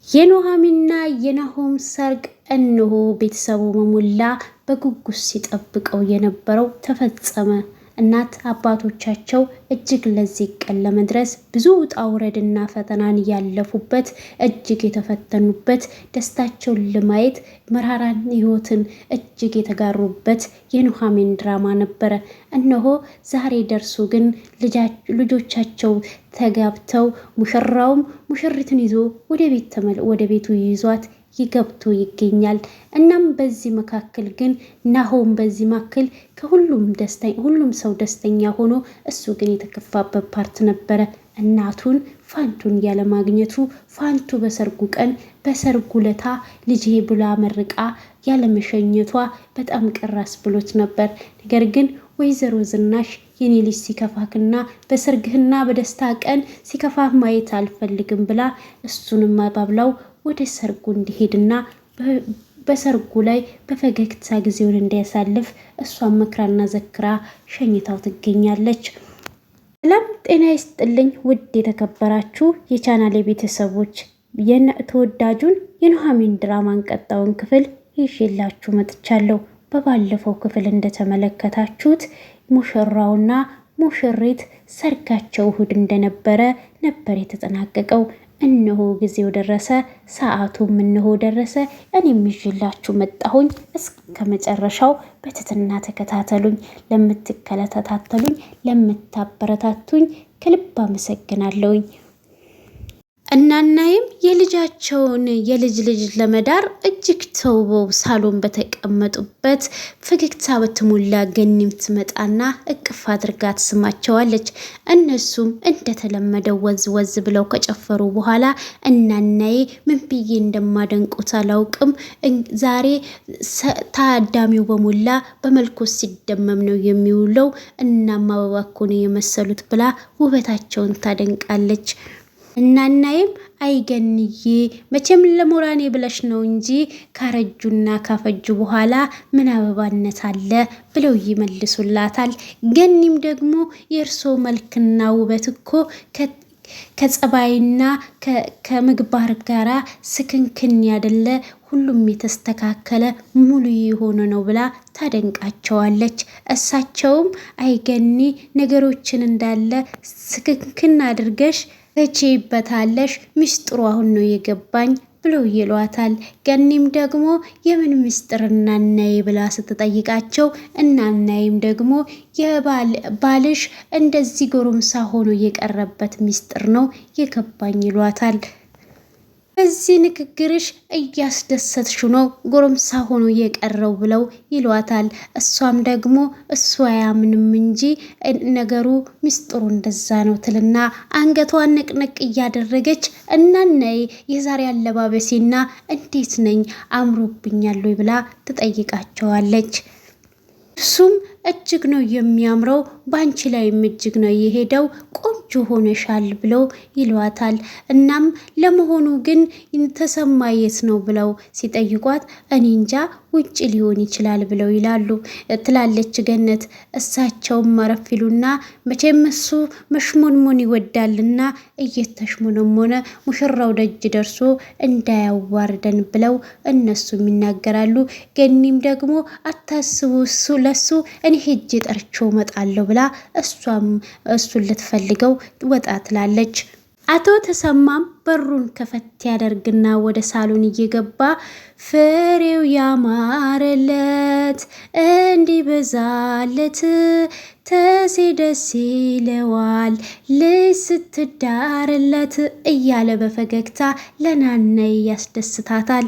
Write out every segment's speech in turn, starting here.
የኑሃሚንና የናሆም ሰርግ እነሆ ቤተሰቡ በሙላ በጉጉት ሲጠብቀው የነበረው ተፈጸመ። እናት አባቶቻቸው እጅግ ለዚህ ቀን ለመድረስ ብዙ ውጣ ውረድና ፈተናን ያለፉበት እጅግ የተፈተኑበት ደስታቸውን ለማየት መራራን ህይወትን እጅግ የተጋሩበት የኑሃሚን ድራማ ነበረ። እነሆ ዛሬ ደርሶ ግን ልጆቻቸው ተጋብተው ሙሽራውም ሙሽሪትን ይዞ ወደ ቤቱ ይዟት ይገብቶ ይገኛል። እናም በዚህ መካከል ግን ናሆም በዚህ መካከል ሁሉም ሰው ደስተኛ ሆኖ እሱ ግን የተከፋበት ፓርት ነበረ። እናቱን ፋንቱን ያለማግኘቱ ፋንቱ በሰርጉ ቀን በሰርጉ ለታ ልጄ ብላ መርቃ ያለመሸኘቷ በጣም ቅራስ ብሎት ነበር። ነገር ግን ወይዘሮ ዝናሽ የኔ ልጅ ሲከፋክና በሰርግህና በደስታ ቀን ሲከፋህ ማየት አልፈልግም ብላ እሱንም አባብላው ወደ ሰርጉ እንዲሄድና በሰርጉ ላይ በፈገግታ ጊዜውን እንዲያሳልፍ እሷን መክራና ዘክራ ሸኝታው ትገኛለች። ሰላም ጤና ይስጥልኝ ውድ የተከበራችሁ የቻናሌ ቤተሰቦች ተወዳጁን የኑሃሚን ድራማን ቀጣዩን ክፍል ይዤላችሁ መጥቻለሁ። በባለፈው ክፍል እንደተመለከታችሁት ሙሽራውና ሙሽሪት ሰርጋቸው እሁድ እንደነበረ ነበር የተጠናቀቀው። እነሆ ጊዜው ደረሰ፣ ሰዓቱም እነሆ ደረሰ። እኔም ይዤላችሁ መጣሁኝ። እስከ መጨረሻው በትህትና ተከታተሉኝ። ለምትከታተሉኝ ለምታበረታቱኝ ከልብ አመሰግናለሁኝ። እናናይም የልጃቸውን የልጅ ለመዳር እጅግ ተውበው ሳሎን በተቀመጡበት ፈገግታ በተሞላ ገኒም ትመጣና እቅፍ አድርጋ ትስማቸዋለች። እነሱም እንደተለመደው ወዝ ብለው ከጨፈሩ በኋላ እናናዬ ምን ብዬ እንደማደንቁት አላውቅም፣ ዛሬ ታዳሚው በሞላ በመልኮስ ሲደመም ነው የሚውለው። እናም አበባ እኮ ነው የመሰሉት ብላ ውበታቸውን ታደንቃለች። እናናይም አይገንዬ መቼም ለሞራኔ ብለሽ ነው እንጂ ካረጁና ካፈጁ በኋላ ምን አበባነት አለ ብለው ይመልሱላታል። ገኒም ደግሞ የእርሶ መልክና ውበት እኮ ከጸባይና ከምግባር ጋራ ስክንክን ያደለ ሁሉም የተስተካከለ ሙሉ የሆነ ነው ብላ ታደንቃቸዋለች። እሳቸውም አይገኒ ነገሮችን እንዳለ ስክንክን አድርገሽ እቺበታለሽ ምስጢሩ አሁን ነው የገባኝ ብለው ይሏታል። ገኒም ደግሞ የምን ምስጢር እናናዬ ብላ ስትጠይቃቸው እናናዬም ደግሞ ባልሽ እንደዚህ ጎረምሳ ሆኖ የቀረበት ምስጢር ነው የገባኝ ይሏታል። በዚህ ንግግርሽ እያስደሰትሽ ነው ጎረምሳ ሆኖ የቀረው ብለው ይሏታል። እሷም ደግሞ እሱ አያምንም እንጂ ነገሩ ምስጢሩ እንደዛ ነው ትልና አንገቷን ነቅነቅ እያደረገች እናናዬ የዛሬ አለባበሴና እንዴት ነኝ አምሮብኛል ብላ ትጠይቃቸዋለች። እሱም እጅግ ነው የሚያምረው፣ ባንቺ ላይም እጅግ ነው የሄደው፣ ቆንጆ ሆነሻል ብለው ይሏታል። እናም ለመሆኑ ግን ተሰማ የት ነው ብለው ሲጠይቋት እኔ እንጃ ውጭ ሊሆን ይችላል ብለው ይላሉ ትላለች ገነት። እሳቸውም ማረፊሉና መቼም እሱ መሽሞንሞን ይወዳልና እየተሽሞነሞነ ሙሽራው ደጅ ደርሶ እንዳያዋርደን ብለው እነሱም ይናገራሉ። ገኒም ደግሞ አታስቡ ለሱ እኔ ሄጄ ጠርቼው እመጣለሁ ብላ እሱን ልትፈልገው ወጣ ትላለች። አቶ ተሰማም በሩን ከፈት ያደርግና ወደ ሳሎን እየገባ ፍሬው ያማረለት እንዲበዛለት ተሴ ደስ ይለዋል ልጅ ስትዳርለት እያለ በፈገግታ ለናናዬ ያስደስታታል።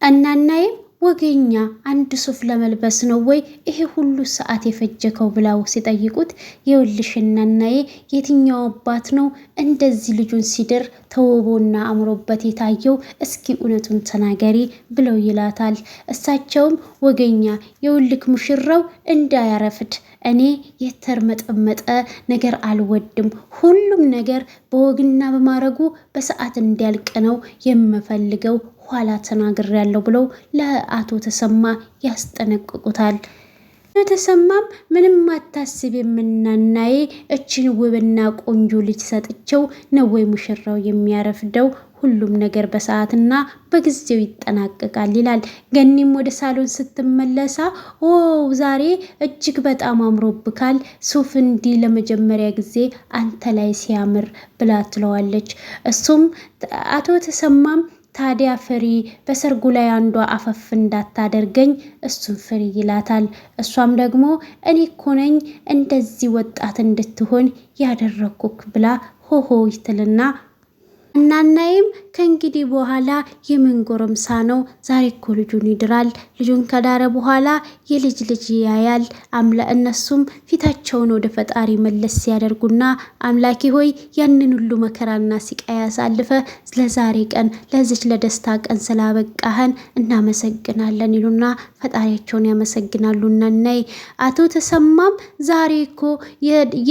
እናናዬም ወገኛ አንድ ሱፍ ለመልበስ ነው ወይ ይሄ ሁሉ ሰዓት የፈጀከው ብላው ሲጠይቁት የውልሽ እናናዬ የትኛው አባት ነው እንደዚህ ልጁን ሲድር ተውቦና አምሮበት የታየው? እስኪ እውነቱን ተናገሪ ብለው ይላታል። እሳቸውም ወገኛ የውልክ ሙሽራው እንዳያረፍድ እኔ የተርመጠመጠ ነገር አልወድም፣ ሁሉም ነገር በወግና በማረጉ በሰዓት እንዲያልቅ ነው የምፈልገው፣ ኋላ ተናግሬያለሁ ብለው ለአቶ ተሰማ ያስጠነቅቁታል። ተሰማም ምንም አታስብ የምናናዬ እችን ውብና ቆንጆ ልጅ ሰጥቸው ነው ወይ ሙሽራው የሚያረፍደው? ሁሉም ነገር በሰዓትና በጊዜው ይጠናቀቃል ይላል። ገኒም ወደ ሳሎን ስትመለሳ ዛሬ እጅግ በጣም አምሮብካል፣ ሱፍ እንዲህ ለመጀመሪያ ጊዜ አንተ ላይ ሲያምር ብላ ትለዋለች። እሱም አቶ ተሰማም ታዲያ ፍሪ፣ በሰርጉ ላይ አንዷ አፈፍ እንዳታደርገኝ እሱን ፍሪ ይላታል። እሷም ደግሞ እኔ እኮ ነኝ እንደዚህ ወጣት እንድትሆን ያደረኩክ ብላ ሆሆ ይትልና እናናይም ከእንግዲህ በኋላ የምን ጎረምሳ ነው? ዛሬ እኮ ልጁን ይድራል። ልጁን ከዳረ በኋላ የልጅ ልጅ ያያል። እነሱም ፊታቸውን ወደ ፈጣሪ መለስ ሲያደርጉና አምላኪ ሆይ ያንን ሁሉ መከራና ሲቃይ ያሳልፈ ለዛሬ ቀን ለዚች ለደስታ ቀን ስላበቃህን እናመሰግናለን ይሉና ፈጣሪያቸውን ያመሰግናሉ። እናናይ አቶ ተሰማም ዛሬ እኮ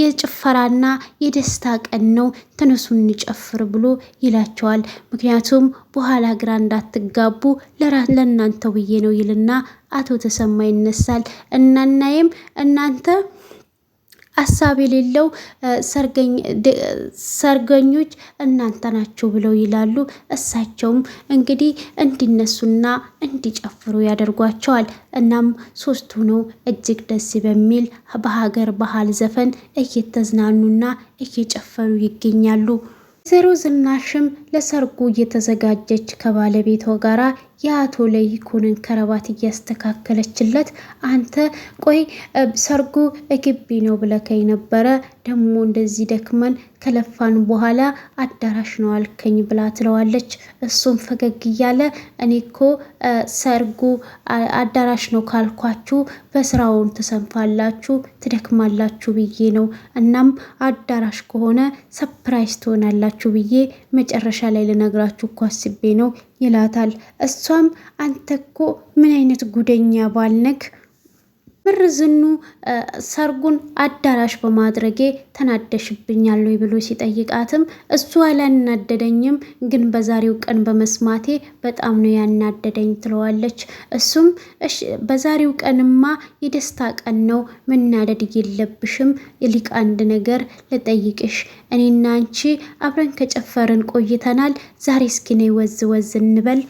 የጭፈራና የደስታ ቀን ነው፣ ተነሱ እንጨፍር ብሎ ይላቸዋል። ምክንያቱም በኋላ ግራ እንዳትጋቡ ለእናንተው ብዬ ነው ይልና አቶ ተሰማ ይነሳል። እናናይም እናንተ ሀሳብ የሌለው ሰርገኞች እናንተ ናቸው ብለው ይላሉ። እሳቸውም እንግዲህ እንዲነሱና እንዲጨፍሩ ያደርጓቸዋል። እናም ሶስቱ ነው እጅግ ደስ በሚል በሀገር ባህል ዘፈን እየተዝናኑና እየጨፈሩ ይገኛሉ። ወይዘሮ ዝናሽም ለሰርጉ እየተዘጋጀች ከባለቤቷ ጋራ የአቶ ለይኩንን ከረባት እያስተካከለችለት፣ አንተ ቆይ ሰርጉ ግቢ ነው ብለከኝ ነበረ፣ ደግሞ እንደዚህ ደክመን ከለፋን በኋላ አዳራሽ ነው አልከኝ ብላ ትለዋለች። እሱም ፈገግ እያለ እኔ እኮ ሰርጉ አዳራሽ ነው ካልኳችሁ በስራውን ትሰንፋላችሁ ትደክማላችሁ ብዬ ነው። እናም አዳራሽ ከሆነ ሰፕራይዝ ትሆናላችሁ ብዬ መጨረሻ ላይ ልነግራችሁ እኮ አስቤ ነው ይላታል። እሷም አንተ እኮ ምን አይነት ጉደኛ ባልነክ፣ ምርዝኑ ሰርጉን አዳራሽ በማድረጌ ተናደሽብኛል ወይ ብሎ ሲጠይቃትም እሱ አላናደደኝም፣ ግን በዛሬው ቀን በመስማቴ በጣም ነው ያናደደኝ ትለዋለች። እሱም በዛሬው ቀንማ የደስታ ቀን ነው፣ መናደድ የለብሽም። ይልቅ አንድ ነገር ልጠይቅሽ፣ እኔና አንቺ አብረን ከጨፈርን ቆይተናል። ዛሬ እስኪ ነይ ወዝ ወዝ እንበል።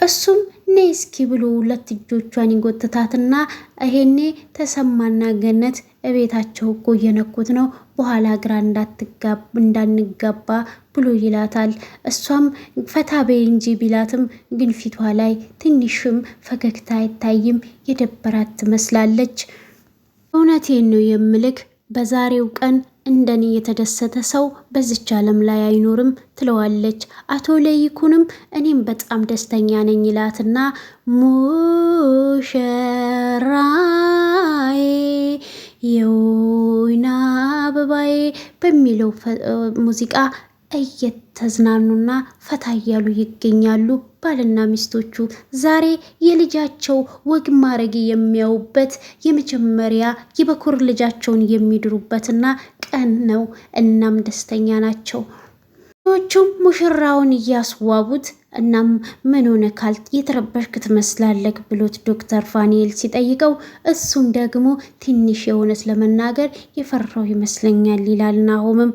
እሱም ነይ እስኪ ብሎ ሁለት እጆቿን ይጎትታትና ይሄኔ ተሰማና ገነት እቤታቸው እኮ እየነኩት ነው፣ በኋላ ግራ እንዳንጋባ ብሎ ይላታል። እሷም ፈታ በይ እንጂ ቢላትም ግን ፊቷ ላይ ትንሽም ፈገግታ አይታይም፣ የደበራት ትመስላለች። እውነቴን ነው የምልክ በዛሬው ቀን እንደኔ የተደሰተ ሰው በዚች ዓለም ላይ አይኖርም ትለዋለች። አቶ ለይኩንም እኔም በጣም ደስተኛ ነኝ ይላትና ሙሽራዬ የወይና አበባዬ በሚለው ሙዚቃ እየተዝናኑና ፈታ እያሉ ይገኛሉ። ባልና ሚስቶቹ ዛሬ የልጃቸው ወግ ማረግ የሚያዩበት የመጀመሪያ የበኩር ልጃቸውን የሚድሩበትና ቀን ነው። እናም ደስተኛ ናቸው። ዎቹም ሙሽራውን እያስዋቡት እናም ምን ሆነ ካልት የተረበሽክ ትመስላለክ ብሎት ዶክተር ፋኒኤል ሲጠይቀው እሱም ደግሞ ትንሽ የሆነት ለመናገር የፈራው ይመስለኛል ይላል። ናሆምም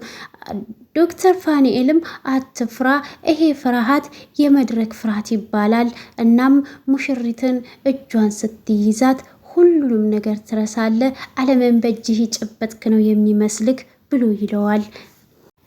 ዶክተር ፋኒኤልም አትፍራ፣ ይሄ ፍርሃት የመድረክ ፍርሃት ይባላል። እናም ሙሽሪትን እጇን ስትይዛት ሁሉንም ነገር ትረሳለ፣ ዓለምን በእጅህ ጨበጥክ ነው የሚመስልክ ብሎ ይለዋል።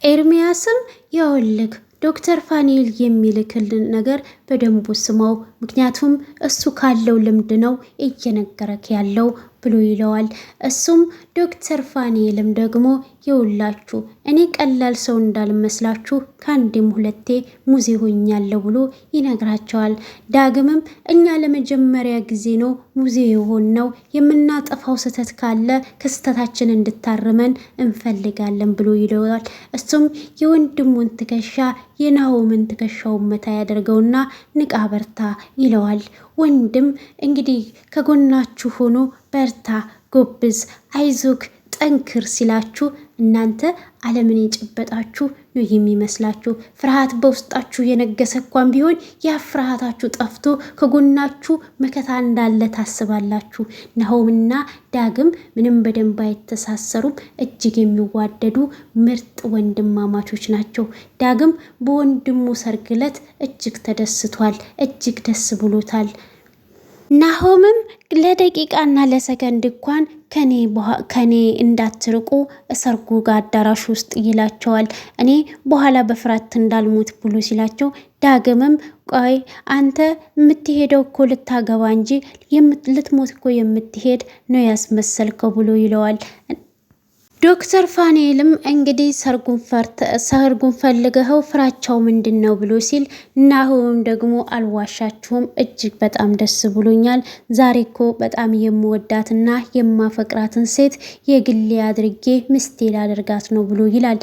ኤርሚያስም ያውልክ ዶክተር ፋኒኤል የሚልክልን ነገር በደንቡ ስማው፣ ምክንያቱም እሱ ካለው ልምድ ነው እየነገረክ ያለው ብሎ ይለዋል። እሱም ዶክተር ፋኒኤልም ደግሞ ይውላችሁ እኔ ቀላል ሰው እንዳልመስላችሁ ከአንዴም ሁለቴ ሙዚ ሆኛለሁ ብሎ ይነግራቸዋል። ዳግምም እኛ ለመጀመሪያ ጊዜ ነው ሙዚ የሆነው፣ የምናጠፋው ስህተት ካለ ከስህተታችን እንድታርመን እንፈልጋለን ብሎ ይለዋል። እሱም የወንድሙን ትከሻ የናሆምን ትከሻውን መታ ያደርገውና ንቃ በርታ ይለዋል። ወንድም እንግዲህ ከጎናችሁ ሆኖ በርታ፣ ጎብዝ፣ አይዞክ፣ ጠንክር ሲላችሁ እናንተ ዓለምን የጨበጣችሁ ነው የሚመስላችሁ። ፍርሃት በውስጣችሁ የነገሰ እንኳን ቢሆን ያ ፍርሃታችሁ ጠፍቶ ከጎናችሁ መከታ እንዳለ ታስባላችሁ። ናሆምና ዳግም ምንም በደንብ አይተሳሰሩም። እጅግ የሚዋደዱ ምርጥ ወንድማማቾች ናቸው። ዳግም በወንድሙ ሰርግ ዕለት እጅግ ተደስቷል። እጅግ ደስ ብሎታል። ናሆምም ለደቂቃና ለሰከንድ እንኳን ከኔ እንዳትርቁ ሰርጉ ጋር አዳራሽ ውስጥ ይላቸዋል። እኔ በኋላ በፍራት እንዳልሞት ብሎ ሲላቸው ዳግምም ቆይ አንተ የምትሄደው እኮ ልታገባ እንጂ ልትሞት እኮ የምትሄድ ነው ያስመሰልከው ብሎ ይለዋል። ዶክተር ፋኔልም እንግዲህ ሰርጉን ፈልገኸው ፍራቻው ምንድን ነው ብሎ ሲል ናሆም ደግሞ አልዋሻችሁም፣ እጅግ በጣም ደስ ብሎኛል። ዛሬ እኮ በጣም የምወዳትና የማፈቅራትን ሴት የግሌ አድርጌ ምስቴ ላደርጋት ነው ብሎ ይላል።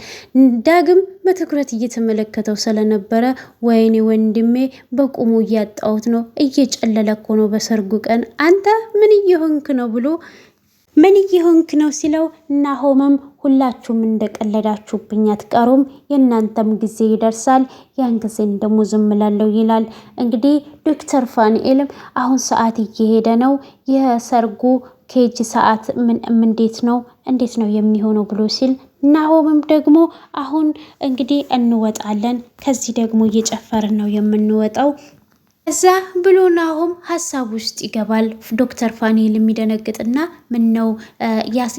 ዳግም በትኩረት እየተመለከተው ስለነበረ ወይኔ ወንድሜ በቁሙ እያጣሁት ነው፣ እየጨለለ እኮ ነው በሰርጉ ቀን፣ አንተ ምን እየሆንክ ነው ብሎ ምን እየሆንክ ነው ሲለው ናሆምም ሁላችሁም እንደቀለዳችሁብኝ አትቀሩም፣ የእናንተም ጊዜ ይደርሳል፣ ያን ጊዜን ደግሞ ዝም እላለሁ ይላል። እንግዲህ ዶክተር ፋኒኤልም አሁን ሰዓት እየሄደ ነው፣ የሰርጉ ኬጅ ሰዓት እንዴት ነው የሚሆነው ብሎ ሲል ናሆምም ደግሞ አሁን እንግዲህ እንወጣለን፣ ከዚህ ደግሞ እየጨፈርን ነው የምንወጣው እዛ ብሎ ናሆም ሀሳብ ውስጥ ይገባል። ዶክተር ፋኒል የሚደነግጥና ምን ነው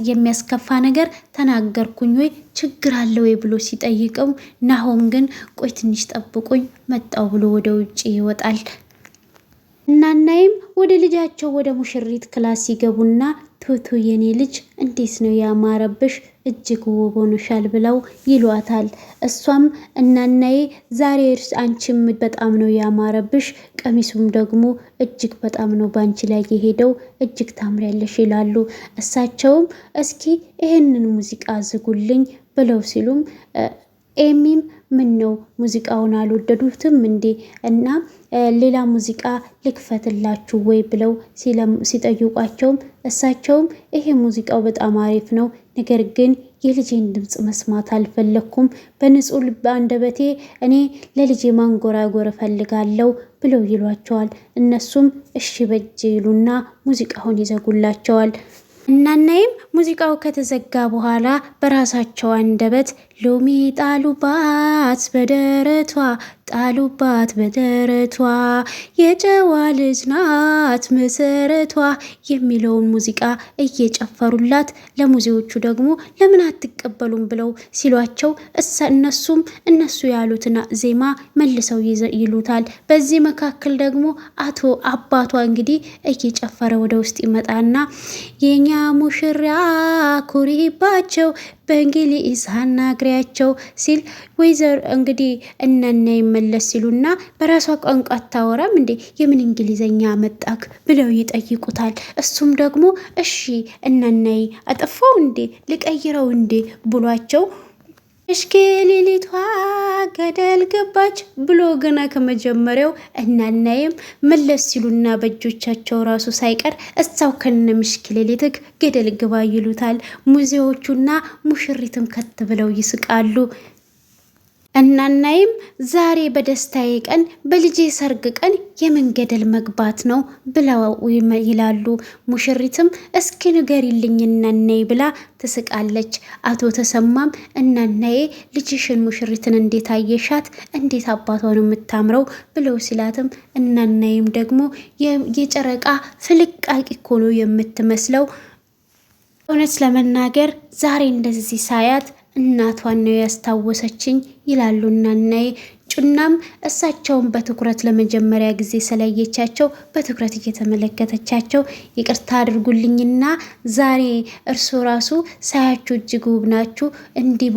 የሚያስከፋ ነገር ተናገርኩኝ ወይ ችግር አለ ወይ ብሎ ሲጠይቀው ናሆም ግን ቆይ ትንሽ ጠብቁኝ መጣው ብሎ ወደ ውጭ ይወጣል። እናናይም ወደ ልጃቸው ወደ ሙሽሪት ክላስ ሲገቡና ቶቶ የኔ ልጅ እንዴት ነው ያማረብሽ እጅግ ውብ ሆነሻል ብለው ይሏታል። እሷም እናናዬ ዛሬ አንቺም በጣም ነው ያማረብሽ፣ ቀሚሱም ደግሞ እጅግ በጣም ነው ባንቺ ላይ የሄደው፣ እጅግ ታምሪያለሽ ይላሉ። እሳቸውም እስኪ ይሄንን ሙዚቃ ዝጉልኝ ብለው ሲሉም ኤሚም ምን ነው ሙዚቃውን አልወደዱትም እንዴ እና ሌላ ሙዚቃ ልክፈትላችሁ ወይ ብለው ሲጠይቋቸውም እሳቸውም ይሄ ሙዚቃው በጣም አሪፍ ነው፣ ነገር ግን የልጄን ድምፅ መስማት አልፈለኩም፣ በንጹህ ልብ አንደበቴ እኔ ለልጄ ማንጎራጎር እፈልጋለሁ ብለው ይሏቸዋል። እነሱም እሺ በጅ ይሉና ሙዚቃውን ይዘጉላቸዋል። እናናይም ሙዚቃው ከተዘጋ በኋላ በራሳቸው አንደበት ሎሚ ጣሉባት በደረቷ ጣሉባት በደረቷ የጨዋ ልጅ ናት መሰረቷ የሚለውን ሙዚቃ እየጨፈሩላት ለሙዚዎቹ ደግሞ ለምን አትቀበሉም ብለው ሲሏቸው እነሱ ያሉትና ዜማ መልሰው ይሉታል። በዚህ መካከል ደግሞ አባቷ እንግዲህ እየጨፈረ ወደ ውስጥ ይመጣና የኛ ሙሽራ ኩሪባቸው በእንግሊዝ አናግሪያቸው ሲል ወይዘር እንግዲህ እናና ይመለስ ሲሉና በራሷ ቋንቋ አታወራም እንዴ የምን እንግሊዘኛ መጣክ ብለው ይጠይቁታል። እሱም ደግሞ እሺ እናናይ አጠፋው እንዴ ልቀይረው እንዴ ብሏቸው እሽኬ ሌሊቷ ገደል ገባች ብሎ ገና ከመጀመሪያው እናናይም መለስ ሲሉና በእጆቻቸው ራሱ ሳይቀር እዛው ከነ ምሽክ ሌሊትክ ገደል ግባ ይሉታል። ሙዚዎቹና ሙሽሪትም ከት ብለው ይስቃሉ። እናናይም ዛሬ በደስታዬ ቀን በልጄ ሰርግ ቀን የመንገደል መግባት ነው ብለው ይላሉ። ሙሽሪትም እስኪ ንገሪልኝ እናናይ ብላ ትስቃለች። አቶ ተሰማም እናናዬ ልጅሽን ሙሽሪትን እንዴት አየሻት? እንዴት አባቷን የምታምረው ብለው ሲላትም እናናይም ደግሞ የጨረቃ ፍልቃቂ እኮ ነው የምትመስለው፣ እውነት ለመናገር ዛሬ እንደዚህ ሳያት እናቷን ነው ያስታወሰችኝ ይላሉ እናናዬ። ጩናም እሳቸውን በትኩረት ለመጀመሪያ ጊዜ ስለየቻቸው በትኩረት እየተመለከተቻቸው ይቅርታ አድርጉልኝና ዛሬ እርሶ ራሱ ሳያችሁ እጅግ ውብ ናችሁ፣ እንዲህ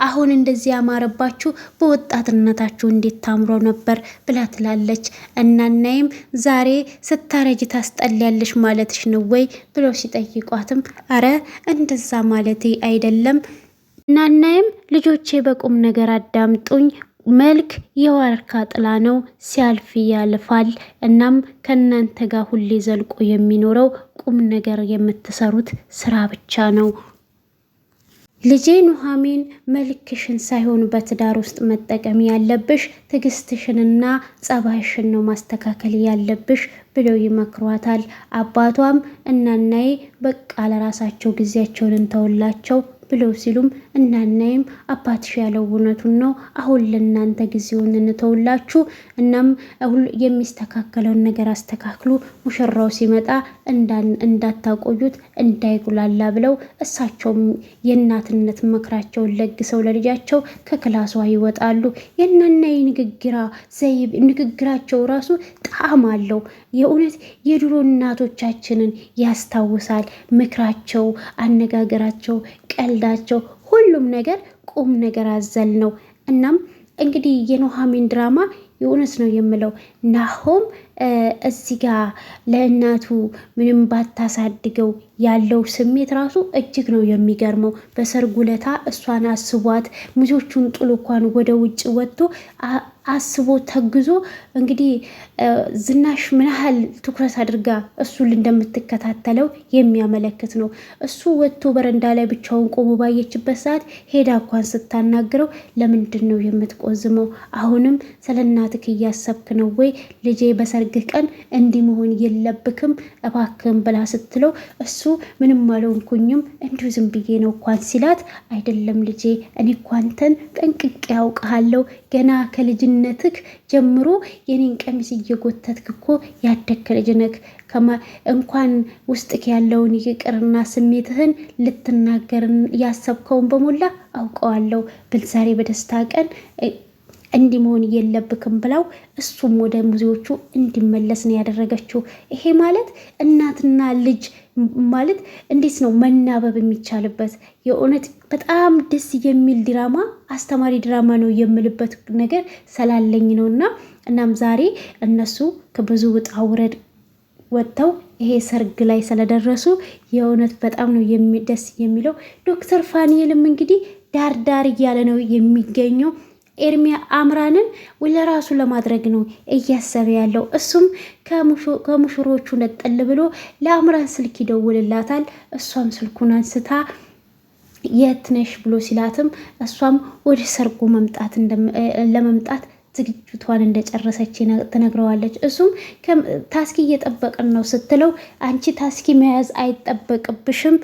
አሁን እንደዚህ ያማረባችሁ በወጣትነታችሁ እንዴት ታምሮ ነበር ብላ ትላለች። እናናይም ዛሬ ስታረጅ ታስጠልያለሽ ማለትሽ ነው ወይ ብለው ሲጠይቋትም አረ እንደዛ ማለቴ አይደለም። እናናይም ልጆቼ በቁም ነገር አዳምጡኝ፣ መልክ የዋርካ ጥላ ነው፣ ሲያልፍ ያልፋል። እናም ከእናንተ ጋር ሁሌ ዘልቆ የሚኖረው ቁም ነገር የምትሰሩት ስራ ብቻ ነው። ልጄ ኑሐሚን መልክሽን ሳይሆን በትዳር ውስጥ መጠቀም ያለብሽ ትዕግስትሽንና ጸባይሽን ነው ማስተካከል ያለብሽ ብለው ይመክሯታል። አባቷም እናናዬ በቃ ለራሳቸው ጊዜያቸውን እንተውላቸው ብለው ሲሉም እናናይም አባትሽ ያለው እውነቱን ነው፣ አሁን ለእናንተ ጊዜውን እንተውላችሁ፣ እናም የሚስተካከለውን ነገር አስተካክሉ፣ ሙሽራው ሲመጣ እንዳታቆዩት እንዳይጉላላ ብለው እሳቸውም የእናትነት ምክራቸውን ለግሰው ለልጃቸው ከክላሷ ይወጣሉ። የእናናይ ንግግራቸው ራሱ ጣዕም አለው። የእውነት የድሮ እናቶቻችንን ያስታውሳል። ምክራቸው፣ አነጋገራቸው፣ ቀልዳቸው፣ ሁሉም ነገር ቁም ነገር አዘል ነው። እናም እንግዲህ የኑሐሚን ድራማ የእውነት ነው የምለው ናሆም እዚህ ጋር ለእናቱ ምንም ባታሳድገው ያለው ስሜት ራሱ እጅግ ነው የሚገርመው። በሰርጉ ለታ እሷን አስቧት ሚዜዎቹን ጥሎ እንኳን ወደ ውጭ ወጥቶ አስቦ ተግዞ እንግዲህ ዝናሽ ምን ያህል ትኩረት አድርጋ እሱን እንደምትከታተለው የሚያመለክት ነው። እሱ ወጥቶ በረንዳ ላይ ብቻውን ቆሞ ባየችበት ሰዓት ሄዳ እንኳን ስታናግረው ለምንድን ነው የምትቆዝመው? አሁንም ስለ እናትህ እያሰብክ ነው ወይ? ልጄ በሰርግህ ቀን እንዲህ መሆን የለብክም እባክህም ብላ ስትለው እሱ ምንም አልሆንኩኝም እንዲሁ ዝም ብዬ ነው እንኳን ሲላት፣ አይደለም ልጄ እኔ እንኳንተን ጠንቅቄ ያውቅሃለሁ ገና ከልጅነትህ ጀምሮ የኔን ቀሚስ እየጎተትክ እኮ ያደግክ ልጅ ነህ። እንኳን ውስጥክ ያለውን ይቅርና ስሜትህን ልትናገር ያሰብከውን በሞላ አውቀዋለሁ ብል ዛሬ በደስታ ቀን እንዲህ መሆን የለብክም ብላው እሱም ወደ ሙዚዎቹ እንዲመለስ ነው ያደረገችው። ይሄ ማለት እናትና ልጅ ማለት እንዴት ነው መናበብ የሚቻልበት? የእውነት በጣም ደስ የሚል ድራማ፣ አስተማሪ ድራማ ነው የምልበት ነገር ስላለኝ ነውና እናም ዛሬ እነሱ ከብዙ ውጣ ውረድ ወጥተው ይሄ ሰርግ ላይ ስለደረሱ የእውነት በጣም ነው ደስ የሚለው። ዶክተር ፋኒኤልም እንግዲህ ዳር እያለ ነው የሚገኘው። ኤርሚያ አምራንን ለራሱ ለማድረግ ነው እያሰበ ያለው። እሱም ከሙሽሮቹ ነጠል ብሎ ለአምራን ስልክ ይደውልላታል። እሷም ስልኩን አንስታ የት ነሽ ብሎ ሲላትም እሷም ወደ ሰርጉ ለመምጣት ዝግጅቷን እንደጨረሰች ትነግረዋለች። እሱም ታስኪ እየጠበቅን ነው ስትለው አንቺ ታስኪ መያዝ አይጠበቅብሽም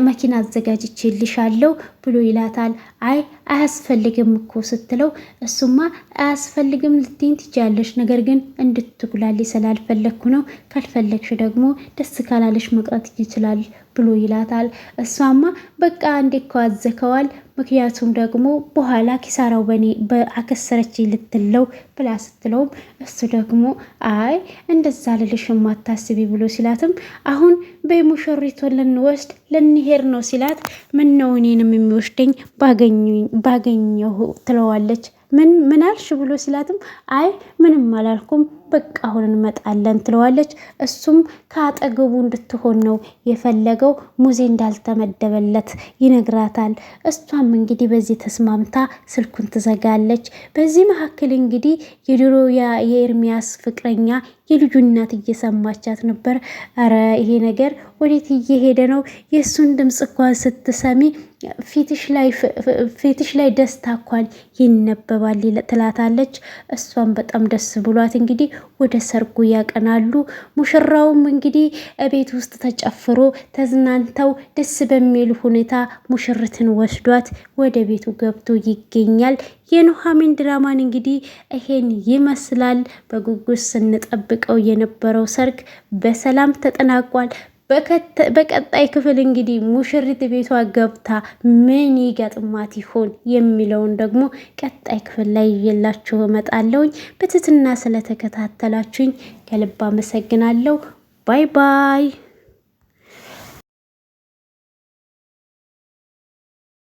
መኪና አዘጋጅቼልሻለሁ ብሎ ይላታል። አይ አያስፈልግም እኮ ስትለው እሱማ አያስፈልግም ልትይኝ ትችያለሽ፣ ነገር ግን እንድትጉላሊ ስላልፈለግኩ ነው፣ ካልፈለግሽ ደግሞ ደስ ካላለሽ መቅረት ይችላል ብሎ ይላታል። እሷማ በቃ እንዴ እኮ አዘከዋል፣ ምክንያቱም ደግሞ በኋላ ኪሳራው በኔ በአከሰረች ልትለው ብላ ስትለውም እሱ ደግሞ አይ እንደዛ ልልሽ ማታስቢ ብሎ ሲላትም አሁን በሙሽሪቶን ልንወስድ ልንሄድ ነው ሲላት ምን ነው እኔንም የሚወስደኝ ባገኘሁ ትለዋለች። ምን አልሽ ብሎ ሲላትም አይ ምንም አላልኩም በቃ አሁን እንመጣለን ትለዋለች። እሱም ከአጠገቡ እንድትሆን ነው የፈለገው፣ ሙዜ እንዳልተመደበለት ይነግራታል። እሷም እንግዲህ በዚህ ተስማምታ ስልኩን ትዘጋለች። በዚህ መካከል እንግዲህ የድሮ የኤርሚያስ ፍቅረኛ የልጁ እናት እየሰማቻት ነበር። አረ ይሄ ነገር ወዴት እየሄደ ነው? የእሱን ድምፅ እንኳን ስትሰሚ ፊትሽ ላይ ደስታ እንኳን ይነበባል ትላታለች። እሷም በጣም ደስ ብሏት እንግዲህ ወደ ሰርጉ ያቀናሉ። ሙሽራውም እንግዲህ ቤት ውስጥ ተጨፍሮ ተዝናንተው ደስ በሚል ሁኔታ ሙሽርትን ወስዷት ወደ ቤቱ ገብቶ ይገኛል። የኑሐሚን ድራማን እንግዲህ ይሄን ይመስላል። በጉጉት ስንጠብቀው የነበረው ሰርግ በሰላም ተጠናቋል። በቀጣይ ክፍል እንግዲህ ሙሽሪት ቤቷ ገብታ ምን ይገጥማት ይሆን የሚለውን ደግሞ ቀጣይ ክፍል ላይ ይዤላችሁ እመጣለሁኝ። በትህትና ስለተከታተላችሁኝ ከልብ አመሰግናለሁ። ባይ ባይ።